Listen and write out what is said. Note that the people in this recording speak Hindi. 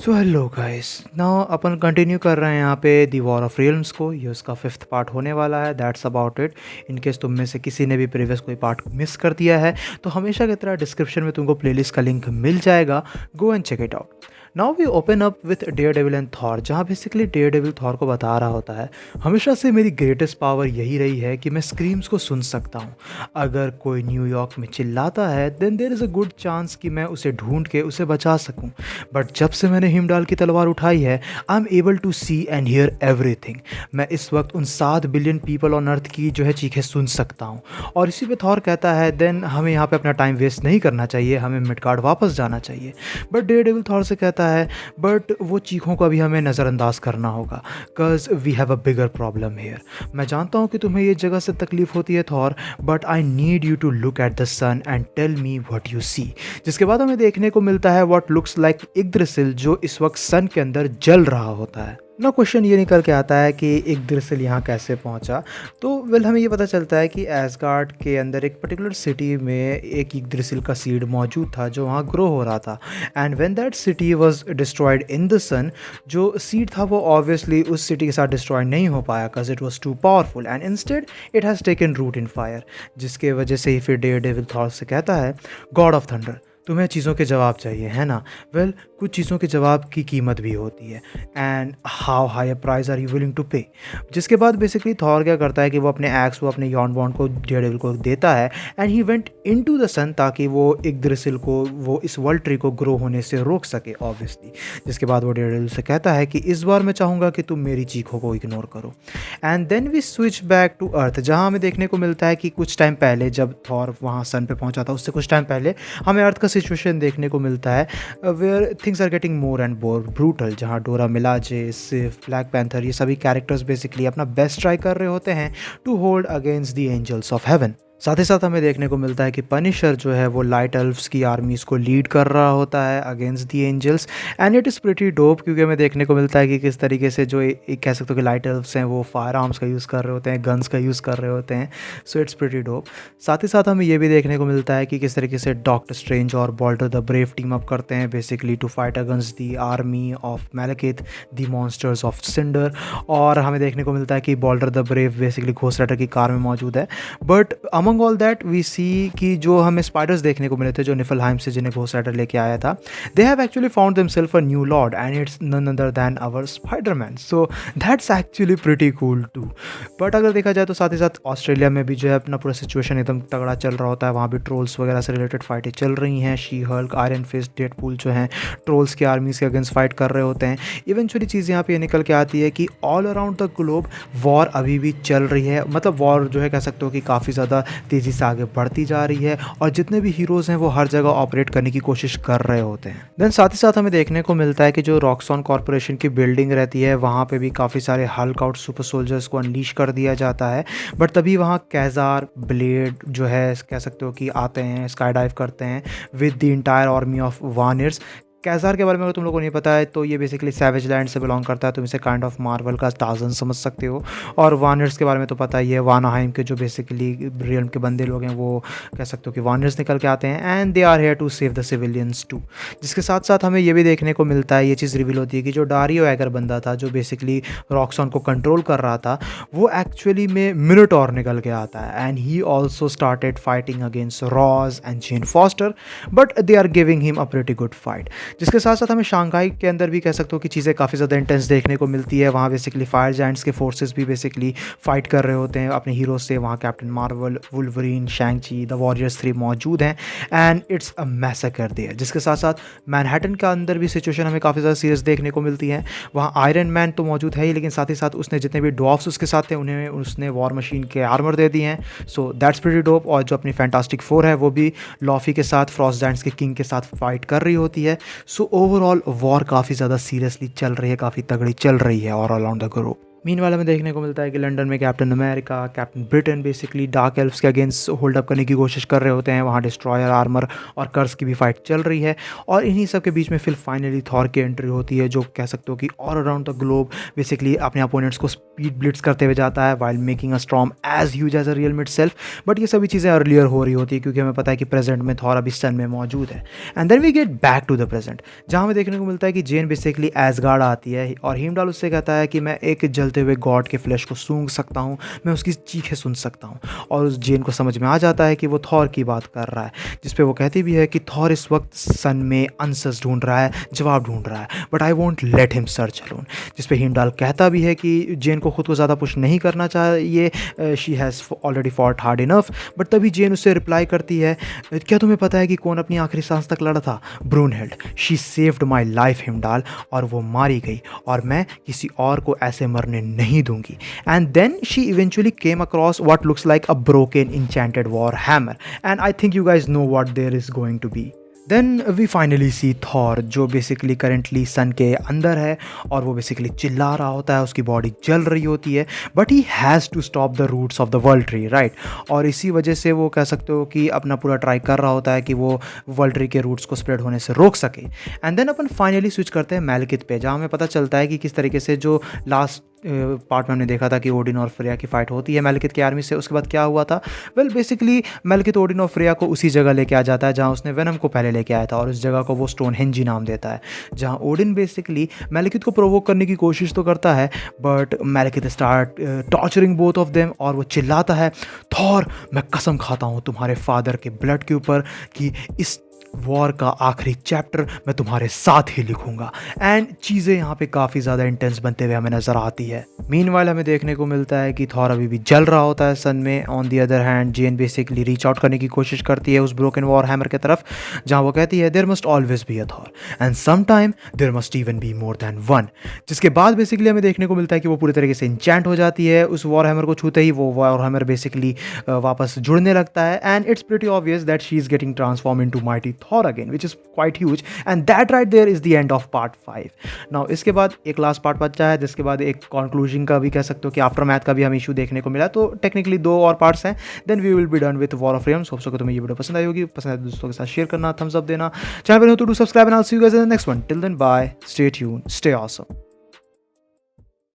सो हेलो गाइस, नाउ अपन कंटिन्यू कर रहे हैं यहाँ पे दी वॉर ऑफ रियल्म्स को। ये उसका 5th पार्ट होने वाला है। That's about it. In case तुम में से किसी ने भी प्रीवियस कोई पार्ट मिस कर दिया है तो हमेशा की तरह डिस्क्रिप्शन में तुमको प्लेलिस्ट का लिंक मिल जाएगा। Go and check it out. Now we open up with Daredevil and Thor, जहाँ बेसिकली डेयरडेविल थॉर को बता रहा होता है हमेशा से मेरी ग्रेटेस्ट पावर यही रही है कि मैं स्क्रीम्स को सुन सकता हूँ। अगर कोई न्यूयॉर्क में चिल्लाता है then there is a good chance कि मैं उसे ढूंढ के उसे बचा सकूँ। बट जब से मैंने हिमडाल की तलवार उठाई है I am able to see and hear everything. मैं इस वक्त उन 7 बिलियन पीपल ऑन अर्थ की जो है चीखें सुन सकता हूँ। और इसी पे थॉर कहता है देन हमें यहाँ पे अपना टाइम वेस्ट नहीं करना चाहिए, हमें मिडगार्ड वापस जाना चाहिए। बट डेयरडेविल थॉर से कहता है बट वो चीखों को भी हमें नज़रअंदाज करना होगा because we have a bigger problem here. मैं जानता हूँ कि तुम्हें ये जगह से तकलीफ होती है Thor, but I need you to look at the sun and tell me what you see. जिसके बाद हमें देखने को मिलता है व्हाट लुक्स लाइक यग्द्रसिल जो इस वक्त सन के अंदर जल रहा होता है। ना क्वेश्चन ये निकल के आता है कि यग्द्रसिल यहाँ कैसे पहुँचा। तो वेल हमें ये पता चलता है कि एसगार्ड के अंदर एक पर्टिकुलर सिटी में एक यग्द्रसिल का सीड मौजूद था जो वहाँ ग्रो हो रहा था। And when that city was destroyed in the sun, जो सीड था वो ऑब्वियसली उस सिटी के साथ डिस्ट्रॉय नहीं हो पाया because it was too powerful and instead it has taken root in fire. जिसके वजह से ही फिर डेयरडेविल थॉर से कहता है गॉड ऑफ थंडर तुम्हें चीज़ों के जवाब चाहिए है ना। वेल कुछ चीज़ों के जवाब की कीमत भी होती है and how high a price are you willing to pay. जिसके बाद बेसिकली थॉर क्या करता है कि वो अपने एक्स वो अपने यॉर्नबॉर्न को डेयरडेविल को देता है and he went into the sun ताकि वो यग्द्रसिल को वो इस वर्ल्ड ट्री को ग्रो होने से रोक सके ऑब्वियसली। जिसके बाद वो डेयरडेविल से कहता है कि इस बार मैं चाहूँगा कि तुम मेरी चीखों को इग्नोर करो। And then we switch back to Earth, जहाँ हमें देखने को मिलता है कि कुछ टाइम पहले जब थॉर वहाँ सन पे पहुँचा था उससे कुछ टाइम पहले हमें अर्थ का सिचुएशन देखने को मिलता है where things are getting more and more brutal, जहाँ Dora Milaje, Sif, Black Panther ये सभी कैरेक्टर्स बेसिकली अपना बेस्ट ट्राई कर रहे होते हैं to hold against the angels of heaven. साथ ही साथ हमें देखने को मिलता है कि पनिशर जो है वो लाइट एल्व्स की आर्मीज़ को लीड कर रहा होता है against the angels and it is pretty dope, क्योंकि हमें देखने को मिलता है कि किस तरीके से जो एक कह सकते हो कि लाइट एल्व्स हैं वो फायर आर्म्स का यूज़ कर रहे होते हैं, गन्स का यूज़ कर रहे होते हैं। So it's pretty dope. साथ ही साथ हमें ये भी देखने को मिलता है कि किस तरीके से डॉक्टर स्ट्रेंज और Balder the brave team up करते हैं basically to fight against the army of Malekith, the monsters of Cinder. और हमें देखने को मिलता है कि Balder the brave basically Ghost Rider की कार में मौजूद है। But among all that we see कि जो हमें स्पाइडर्स देखने को मिले थे जो निफलहाइम से जिन्हें घोस्ट राइडर लेके आया था, they have actually found themselves a new lord and it's none other than our Spiderman. So that's actually pretty cool too. But अगर देखा जाए तो साथ ही साथ ऑस्ट्रेलिया में भी जो है अपना पूरा सिचुएशन एकदम तगड़ा चल रहा होता है। वहाँ भी ट्रोल्स वगैरह से रिलेटेड फाइटें चल रही हैं। She Hulk, Iron Fist, Deadpool जो हैं ट्रोल्स की आर्मीज के अगेंस्ट फाइट कर रहे होते हैं। इवेंचुअली चीज़ यहाँ पे ये निकल के आती है कि all around the globe war अभी भी चल रही है। मतलब वॉर जो है कह सकते हो कि काफ़ी ज़्यादा तेज़ी से आगे बढ़ती जा रही है और जितने भी हीरोज़ हैं वो हर जगह ऑपरेट करने की कोशिश कर रहे होते हैं। देन साथ ही साथ हमें देखने को मिलता है कि जो रॉक्सॉन कॉर्पोरेशन की बिल्डिंग रहती है वहाँ पे भी काफ़ी सारे हल्क आउट सुपर सोल्जर्स को अनलीश कर दिया जाता है। बट तभी वहाँ कैजार, ब्लेड जो है कह सकते हो कि आते हैं, स्काई डाइव करते हैं with the entire army of Vanirs. कैजार के बारे में अगर तुम लोगों को नहीं पता है तो ये बेसिकली सैवेज लैंड से बिलोंग करता है, तुम इसे काइंड ऑफ मार्वल का टार्ज़न समझ सकते हो। और वानर्स के बारे में तो पता ही है, वानाहाइम के जो बेसिकली रियल्म के बंदे लोग हैं वो कह सकते हो कि वानर्स निकल के आते हैं and they are here to save the civilians too. जिसके साथ साथ हमें ये भी देखने को मिलता है, ये चीज़ रिवील होती है कि जो डारियो एगर बंदा था जो बेसिकली रॉक्सॉन को कंट्रोल कर रहा था वो एक्चुअली में मिनोटॉर निकल के आता है and he also started fighting against Roz and Jane Foster, but they are giving him a pretty good fight. जिसके साथ साथ हमें शंघाई के अंदर भी कह सकते हो कि चीज़ें काफ़ी ज़्यादा इंटेंस देखने को मिलती है। वहाँ बेसिकली फायर जायंट्स के फोर्सेस भी बेसिकली फाइट कर रहे होते हैं अपने हीरोज से। वहाँ Captain Marvel, Wolverine, Shang Chi, the warriors 3 मौजूद हैं and it's a massacre there. जिसके साथ साथ मैनहट्टन के अंदर भी सिचुएशन हमें काफ़ी ज़्यादा सीरियस देखने को मिलती है। वहाँ आयरन मैन तो मौजूद है ही, लेकिन साथ ही साथ उसने जितने भी ड्वार्फ्स उसके साथ थे उन्हें उसने वॉर मशीन के आर्मर दे दिए हैं। So that's pretty dope. और जो अपनी फैंटास्टिक 4 है वो भी लॉफी के साथ, फ्रॉस्ट जायंट्स के किंग के साथ फाइट कर रही होती है। सो ओवरऑल वॉर काफ़ी ज़्यादा सीरियसली चल रही है, काफ़ी तगड़ी चल रही है और अराउंड द ग्लोब। मीनवाइल हमें देखने को मिलता है कि लंदन में captain America, captain Britain basically dark elves के अगेंस्ट होल्ड अप करने की कोशिश कर रहे होते हैं। वहाँ डिस्ट्रॉयर, आर्मर और कर्स की भी फाइट चल रही है और इन्हीं सब के बीच में फिर फाइनली थॉर की एंट्री होती है, जो कह सकते हो कि all around the globe basically अपने अपोनेंट्स को स्पीड ब्लिट्स करते हुए जाता है while making a storm as huge as a real mid self. But ये सभी चीज़ें अर्लियर हो रही होती है क्योंकि हमें पता है कि प्रेजेंट में थॉर अभी सन में मौजूद है। And then we get back to the present, जहाँ हमें देखने को मिलता है कि जेन बेसिकली एसगार्ड आती है और हीमडाल उससे कहता है कि मैं एक जलते हुए गॉड के फ्लैश को सूंघ सकता हूँ, मैं उसकी चीखें सुन सकता हूँ। और उस जेन को समझ में आ जाता है कि वो थॉर की बात कर रहा है, जिस पे वो कहती भी है कि थॉर इस वक्त सन में आंसर्स ढूंढ रहा है, जवाब ढूंढ रहा है, but I won't let him search alone. जिस पे हीमडाल कहता भी है कि जेन को खुद को ज़्यादा पुश नहीं करना चाहिए, she has already fought hard enough. But तभी जेन उससे रिप्लाई करती है, क्या तुम्हें पता है कि कौन अपनी आखिरी सांस तक लड़ा था? ब्रूनहिल्ड। शी सेव्ड माई लाइफ हिमडाल, और वो मारी गई और मैं किसी और को ऐसे मरने नहीं दूंगी। And then she eventually came across what looks like a broken enchanted war hammer, and I think you guys know what there is going to be. Then we finally see Thor, जो बेसिकली करेंटली सन के अंदर है और वो बेसिकली चिल्ला रहा होता है, उसकी बॉडी जल रही होती है, but he has to stop the roots of the world tree, right. और इसी वजह से वो कह सकते हो कि अपना पूरा ट्राई कर रहा होता है कि वो वर्ल्ड ट्री के रूट्स को स्प्रेड होने से रोक सके। एंड देन अपन फाइनली स्विच करते हैं मैलकिथ पे, जहाँ हमें पता चलता है कि किस तरीके से जो लास्ट पार्ट में हमने देखा था कि ओडिन और फ्रेया की फाइट होती है मैलकिथ की आर्मी से। उसके बाद क्या हुआ था? वेल बेसिकली मैलकिथ ओडिन और फ्रेया को उसी जगह लेके आ जाता है जहाँ उसने वेनम को पहले लेके आया था, और उस जगह को वो स्टोनहेंज नाम देता है, जहाँ ओडिन बेसिकली मैलकिथ को प्रोवोक करने की कोशिश तो करता है, but Malekith start torturing both of them, और वो चिल्लाता है, थॉर मैं कसम खाता हूँ तुम्हारे फादर के ब्लड के ऊपर कि इस वॉर का आखिरी चैप्टर मैं तुम्हारे साथ ही लिखूंगा। एंड चीज़ें यहाँ पे काफ़ी ज़्यादा इंटेंस बनते हुए हमें नज़र आती है। मीनवाइल हमें देखने को मिलता है कि थॉर अभी भी जल रहा होता है सन में। On the other hand Jane basically reach out करने की कोशिश करती है उस ब्रोकन वॉर हैमर की तरफ, जहाँ वो कहती है there must always be a Thor and some time there must even be more than one. जिसके बाद बेसिकली हमें देखने को मिलता है कि वो पूरी तरीके से इंचैंट हो जाती है। उस वॉर हैमर को छूते ही वो वॉर हैमर बेसिकली वापस जुड़ने लगता है, and it's pretty obvious that she is getting transform into mighty Thor again, which is quite huge, and that right there is the end of part 5. Now इसके बाद एक लास्ट पार्ट बचा है, जिसके बाद एक कंक्लूजन का भी कह सकते हो कि आफ्टर मैथ का भी हम इशू देखने को मिला, तो टेक्निकली 2 और पार्ट्स हैं। Then we will be done with war of realms. Hope so कि तुम्हें ये वीडियो पसंद आई होगी। पसंद आए तो दोस्तों के साथ शेयर करना, थम्स अप देना, चैनल पर हो तो do subscribe and I will see you guys in the next one. Till then bye, stay tune, stay awesome.